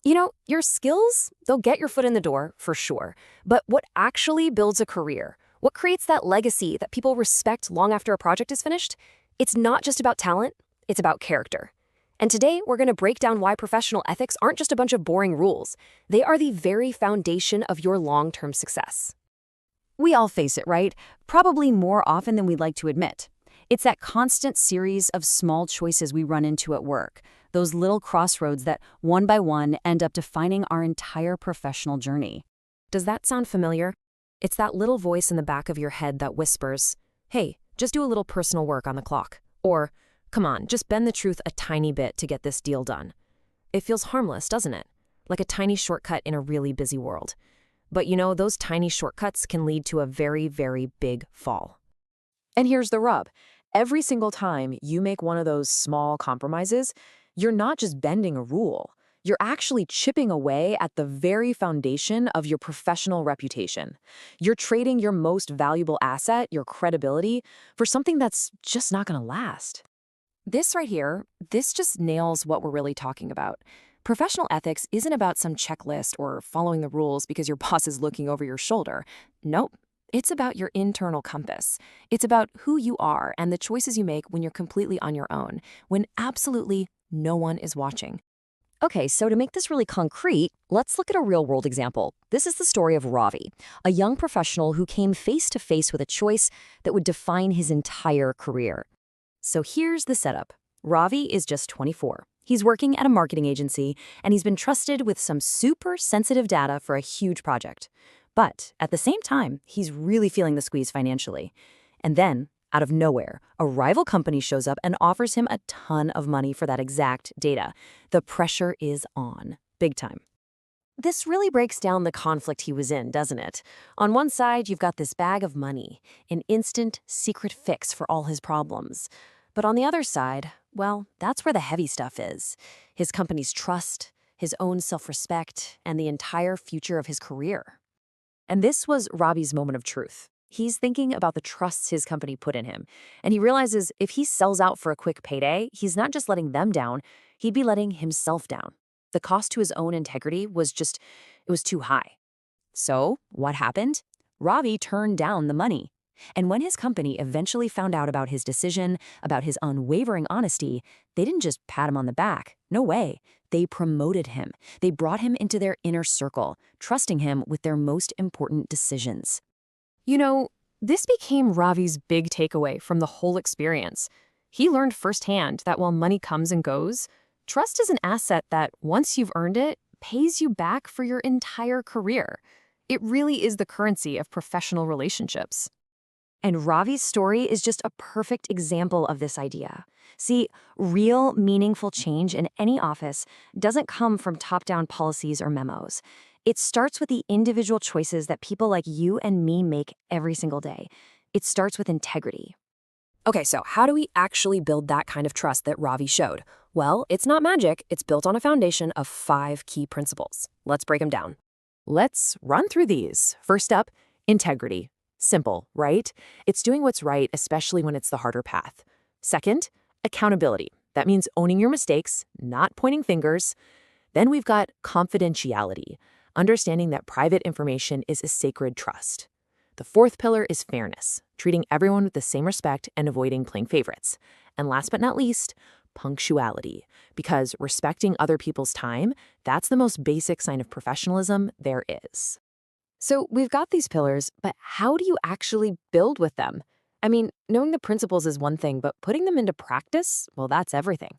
Your skills, they'll get your foot in the door, for sure. But what actually builds a career? What creates that legacy that people respect long after a project is finished? It's not just about talent, it's about character. And today, we're going to break down why professional ethics aren't just a bunch of boring rules. They are the very foundation of your long-term success. We all face it, right? Probably more often than we'd like to admit. It's that constant series of small choices we run into at work, those little crossroads that, one by one, end up defining our entire professional journey. Does that sound familiar? It's that little voice in the back of your head that whispers, "Hey, just do a little personal work on the clock." Or, "Come on, just bend the truth a tiny bit to get this deal done." It feels harmless, doesn't it? Like a tiny shortcut in a really busy world. But those tiny shortcuts can lead to a very, very big fall. And here's the rub. Every single time you make one of those small compromises, you're not just bending a rule. You're actually chipping away at the very foundation of your professional reputation. You're trading your most valuable asset, your credibility, for something that's just not going to last. This right here, this just nails what we're really talking about. Professional ethics isn't about some checklist or following the rules because your boss is looking over your shoulder. Nope. It's about your internal compass. It's about who you are and the choices you make when you're completely on your own, when absolutely no one is watching. Okay, so to make this really concrete, let's look at a real-world example. This is the story of Ravi, a young professional who came face-to-face with a choice that would define his entire career. So here's the setup. Ravi is just 24. He's working at a marketing agency, and he's been trusted with some super sensitive data for a huge project. But at the same time, he's really feeling the squeeze financially. And then, out of nowhere, a rival company shows up and offers him a ton of money for that exact data. The pressure is on, big time. This really breaks down the conflict he was in, doesn't it? On one side, you've got this bag of money, an instant, secret fix for all his problems. But on the other side, well, that's where the heavy stuff is. His company's trust, his own self-respect, and the entire future of his career. And this was Ravi's moment of truth. He's thinking about the trust his company put in him, and he realizes if he sells out for a quick payday, he's not just letting them down, he'd be letting himself down. The cost to his own integrity was it was too high. So, what happened? Ravi turned down the money. And when his company eventually found out about his decision, about his unwavering honesty, they didn't just pat him on the back. No way. They promoted him. They brought him into their inner circle, trusting him with their most important decisions. This became Ravi's big takeaway from the whole experience. He learned firsthand that while money comes and goes, trust is an asset that, once you've earned it, pays you back for your entire career. It really is the currency of professional relationships. And Ravi's story is just a perfect example of this idea. See, real, meaningful change in any office doesn't come from top-down policies or memos. It starts with the individual choices that people like you and me make every single day. It starts with integrity. Okay, so how do we actually build that kind of trust that Ravi showed? Well, it's not magic. It's built on a foundation of 5 key principles. Let's break them down. Let's run through these. First up, integrity. Simple, right? It's doing what's right, especially when it's the harder path. Second, accountability. That means owning your mistakes, not pointing fingers. Then we've got confidentiality, understanding that private information is a sacred trust. The fourth pillar is fairness, treating everyone with the same respect and avoiding playing favorites. And last but not least, punctuality, because respecting other people's time, that's the most basic sign of professionalism there is. So we've got these pillars, but how do you actually build with them? I mean, knowing the principles is one thing, but putting them into practice, well, that's everything.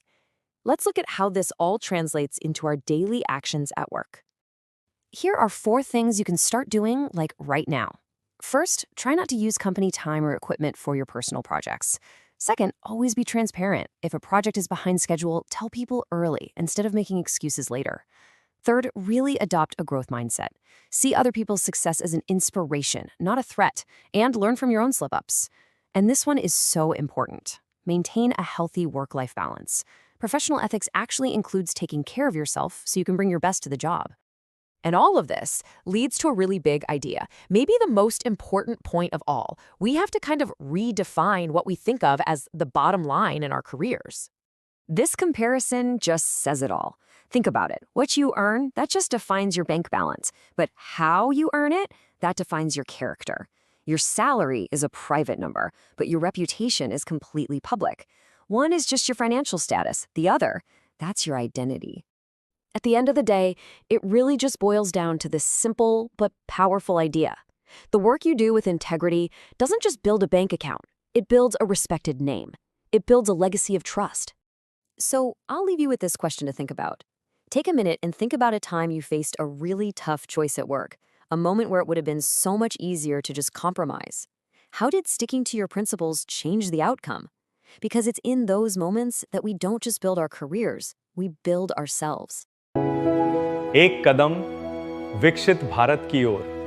Let's look at how this all translates into our daily actions at work. Here are 4 things you can start doing, like right now. First, try not to use company time or equipment for your personal projects. Second, always be transparent. If a project is behind schedule, tell people early instead of making excuses later. Third, really adopt a growth mindset. See other people's success as an inspiration, not a threat, and learn from your own slip-ups. And this one is so important. Maintain a healthy work-life balance. Professional ethics actually includes taking care of yourself so you can bring your best to the job. And all of this leads to a really big idea, maybe the most important point of all. We have to kind of redefine what we think of as the bottom line in our careers. This comparison just says it all. Think about it. What you earn, that just defines your bank balance. But how you earn it, that defines your character. Your salary is a private number, but your reputation is completely public. One is just your financial status. The other, that's your identity. At the end of the day, it really just boils down to this simple but powerful idea. The work you do with integrity doesn't just build a bank account. It builds a respected name. It builds a legacy of trust. So I'll leave you with this question to think about. Take a minute and think about a time you faced a really tough choice at work, a moment where it would have been so much easier to just compromise. How did sticking to your principles change the outcome? Because it's in those moments that we don't just build our careers, we build ourselves. एक कदम विकसित भारत की ओर।